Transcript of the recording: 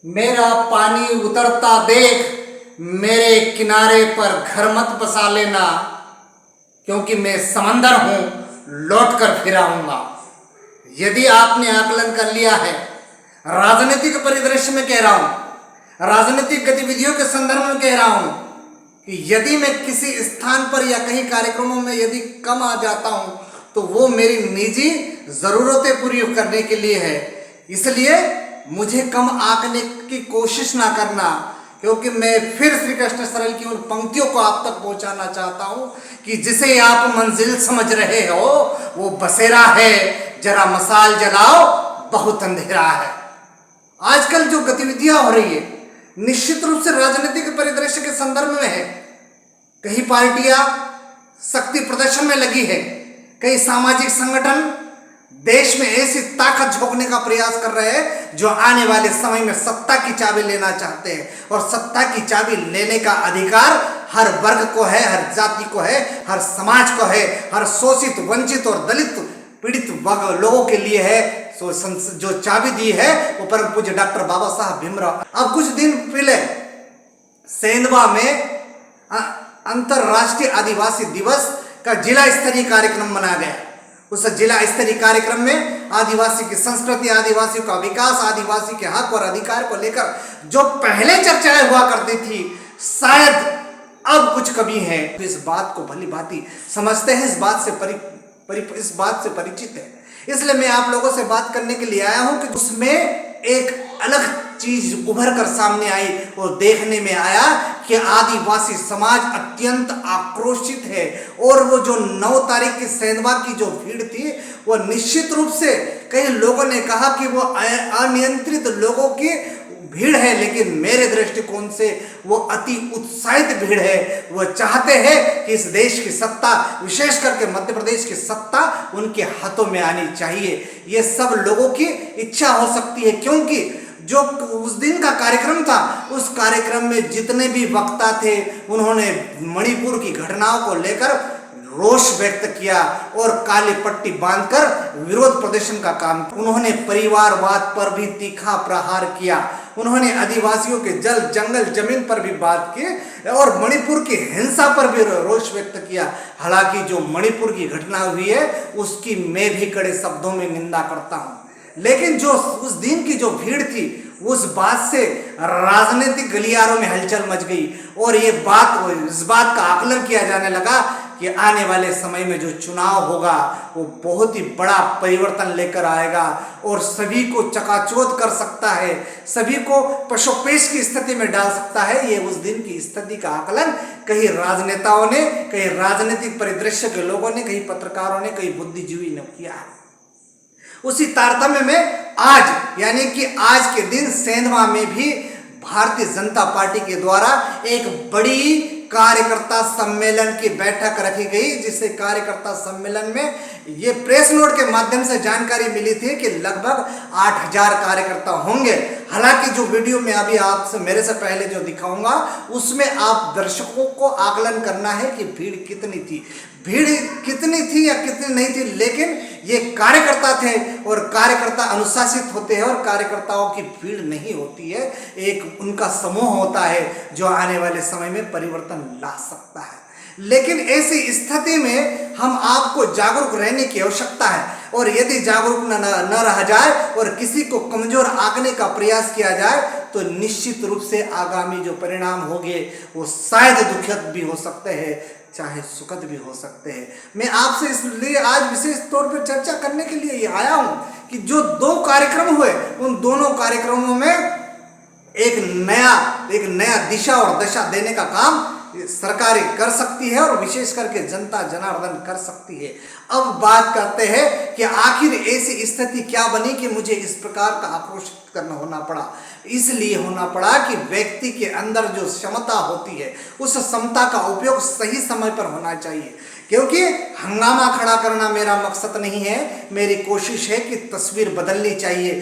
मेरा पानी उतरता देख मेरे किनारे पर घर मत बसा लेना, क्योंकि मैं समंदर हूं, लौट कर फिर आऊंगा। यदि आपने आकलन कर लिया है, राजनीतिक परिदृश्य में कह रहा हूं, राजनीतिक गतिविधियों के संदर्भ में कह रहा हूं कि यदि मैं किसी स्थान पर या कहीं कार्यक्रमों में यदि कम आ जाता हूं तो वो मेरी निजी जरूरतें पूरी करने के लिए है। इसलिए मुझे कम आंकने की कोशिश ना करना, क्योंकि मैं फिर श्री कृष्ण सरल की उन पंक्तियों को आप तक पहुंचाना चाहता हूं कि जिसे आप मंजिल समझ रहे हो वो बसेरा है, जरा मसाल जलाओ, बहुत अंधेरा है। आजकल जो गतिविधियां हो रही है निश्चित रूप से राजनीतिक परिदृश्य के संदर्भ में है। कई पार्टियां शक्ति प्रदर्शन में लगी है, कई सामाजिक संगठन देश में ऐसी ताकत झोंकने का प्रयास कर रहे हैं जो आने वाले समय में सत्ता की चाबी लेना चाहते हैं। और सत्ता की चाबी लेने का अधिकार हर वर्ग को है, हर जाति को है, हर समाज को है, हर शोषित, वंचित और दलित पीड़ित वर्ग लोगों के लिए है। जो चाबी दी है वो परम पूज्य डॉक्टर बाबा साहब भीमराव। अब कुछ दिन पहले सेंधवा में अंतरराष्ट्रीय आदिवासी दिवस का जिला स्तरीय कार्यक्रम मनाया गया। उस जिला स्तरीय कार्यक्रम में आदिवासी की संस्कृति, आदिवासी का विकास, आदिवासी के हक और अधिकार को लेकर जो पहले चर्चाएं हुआ करती थी, शायद अब कुछ कमी है। इस बात को भली भांति समझते हैं, इस बात से परिचित है। इसलिए मैं आप लोगों से बात करने के लिए आया हूं कि उसमें एक अलग चीज उभर कर सामने आई और देखने में आया कि आदिवासी समाज अत्यंत आक्रोशित है। और वो जो 9 तारीख की सेंधवा की जो भीड़ थी वो निश्चित रूप से कई लोगों ने कहा कि वो अनियंत्रित लोगों की भीड़ है, लेकिन मेरे दृष्टिकोण से वो अति उत्साहित भीड़ है। वो चाहते हैं कि इस देश की सत्ता, विशेष करके मध्य प्रदेश की सत्ता उनके हाथों में आनी चाहिए। ये सब लोगों की इच्छा हो सकती है, क्योंकि जो उस दिन का कार्यक्रम था उस कार्यक्रम में जितने भी वक्ता थे उन्होंने मणिपुर की घटनाओं को लेकर रोष व्यक्त किया और काली पट्टी बांधकर विरोध प्रदर्शन का काम। उन्होंने परिवारवाद पर भी तीखा प्रहार किया, उन्होंने आदिवासियों के जल जंगल जमीन पर भी बात की और मणिपुर की हिंसा पर भी रोष व्यक्त किया। हालांकि जो मणिपुर की घटना हुई है उसकी मैं भी कड़े शब्दों में निंदा करता हूं, लेकिन जो उस दिन की जो भीड़ थी उस बात से राजनीतिक गलियारों में हलचल मच गई और इस बात का आकलन किया जाने लगा कि आने वाले समय में जो चुनाव होगा वो बहुत ही बड़ा परिवर्तन लेकर आएगा और सभी को चकाचौंध कर सकता है, सभी को पशोपेश की स्थिति में डाल सकता है। ये उस दिन की स्थिति का आकलन कई राजनेताओं ने, कई राजनीतिक परिदृश्य के लोगों ने, कई पत्रकारों ने, कई बुद्धिजीवी ने किया है। उसी तारतम्य में आज यानी कि आज के दिन सेंधवा में भी भारतीय जनता पार्टी के द्वारा एक बड़ी कार्यकर्ता सम्मेलन की बैठक रखी गई, जिससे कार्यकर्ता सम्मेलन में ये प्रेस नोट के माध्यम से जानकारी मिली थी कि लगभग 8000 कार्यकर्ता होंगे। हालांकि जो वीडियो में अभी आपसे मेरे से पहले जो दिखाऊंगा उसमें आप दर्शकों को आकलन करना है कि भीड़ कितनी थी या कितनी नहीं थी, लेकिन ये कार्यकर्ता थे और कार्यकर्ता अनुशासित होते हैं और कार्यकर्ताओं की भीड़ नहीं होती है, एक उनका समूह होता है जो आने वाले समय में परिवर्तन ला सकता है। लेकिन ऐसी स्थिति में हम आपको जागरूक रहने की आवश्यकता है और यदि जागरूक न रहा जाए और किसी को कमजोर आंकने का प्रयास किया जाए तो निश्चित रूप से आगामी जो परिणाम होंगे वो शायद दुखद भी हो सकते हैं, चाहे सुखद भी हो सकते हैं। मैं आपसे इसलिए आज विशेष तौर पर चर्चा करने के लिए आया हूं कि जो 2 कार्यक्रम हुए उन दोनों कार्यक्रमों में एक नया दिशा और दशा देने का काम सरकारें कर सकती है और विशेष करके जनता जनार्दन कर सकती है। अब बात करते हैं कि आखिर ऐसी स्थिति क्या बनी कि मुझे इस प्रकार का आक्रोश होना पड़ा। इसलिए होना पड़ा कि व्यक्ति के अंदर जो क्षमता होती है उस क्षमता का उपयोग सही समय पर होना चाहिए, क्योंकि हंगामा खड़ा करना मेरा मकसद नहीं है। मेरी कोशिश है कि तस्वीर बदलनी चाहिए।